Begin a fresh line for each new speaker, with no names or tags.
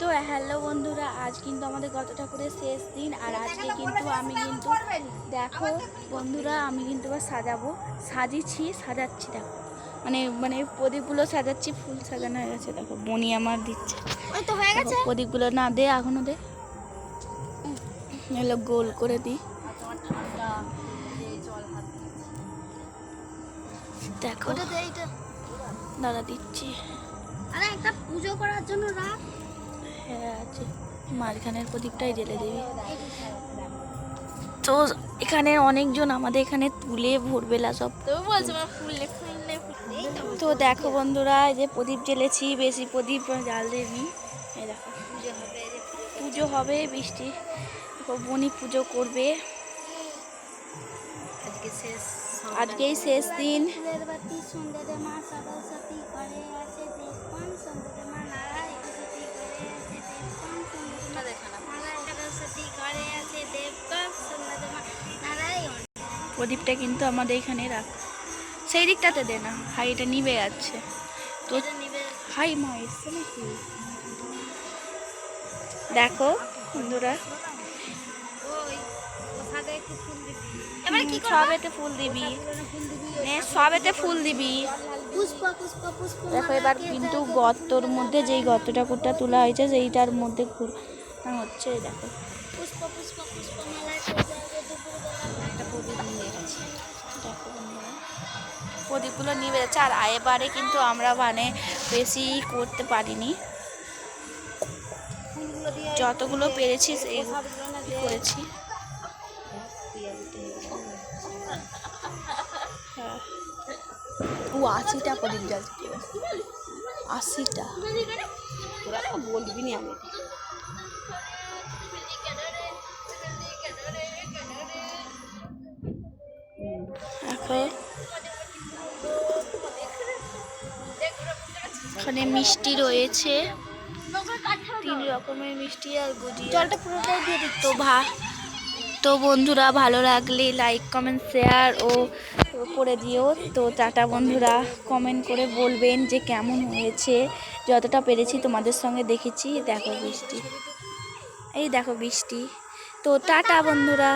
তো হ্যালো বন্ধুরা, আজ কিন্তু আমাদের গত ঠাকুরের শেষ দিন। আর আজকে কিন্তু আমি কিন্তু দেখো বন্ধুরা, আমি কিন্তু এবার সাজাচ্ছি দেখো, মানে মানে প্রদীপগুলো সাজাচ্ছি। ফুল সাজানো হয়ে গেছে, দেখো বনি আমার দিচ্ছে।
ওই তো হয়ে গেছে।
প্রদীপগুলো না দে, এখনো দে, এগুলো গোল করে দিই। দেখো দাদা দিচ্ছি।
আরে একটা পুজো করার জন্য রাখ।
হ্যাঁ আছে, মাঝখানের প্রদীপটাই জ্বেলে দিবি। তো এখানে অনেকজন আমাদের এখানে তুলে ভোরবেলা সব তো দেখো বন্ধুরা, এই যে প্রদীপ জ্বেলেছি, বেশি প্রদীপ জ্বাল দেবি। এই দেখো পুজো হবে, বৃষ্টি দেখো বনি পুজো করবে। আজকেই শেষ দিন। প্রদীপটা কিন্তু আমাদের এখানে রাখ, সেই দিকটাতে দে না, হাইটা নিভে যাচ্ছে তো। হাই মা এসছে নাকি দেখো বন্ধুরা, সবেতে ফুল দিবি, সবেতে ফুল দিবি। দেখো এবার কিন্তু গর্তর মধ্যে, যেই গর্ত ঠাকুরটা তোলা হয়েছে সেইটার মধ্যে হচ্ছে। দেখো প্রদীপগুলো নিয়ে যাচ্ছে। আর এবারে কিন্তু আমরা মানে বেশি করতে পারিনি, যতগুলো পেরেছি সেই করেছি। হ্যাঁ ও 80টা প্রদীপ জ্বালছে, 80টা বলবি নি আমি। এখানে মিষ্টি রয়েছে, 3 রকমের মিষ্টি আর গুজিয়া। তো বন্ধুরা, ভালো লাগলে লাইক কমেন্ট শেয়ার ও করে দিও। তো টাটা বন্ধুরা, কমেন্ট করে বলবেন যে কেমন হয়েছে। যতটা পেরেছি তোমাদের সঙ্গে দেখেছি। দেখো বৃষ্টি, এই দেখো বৃষ্টি। তো টাটা বন্ধুরা।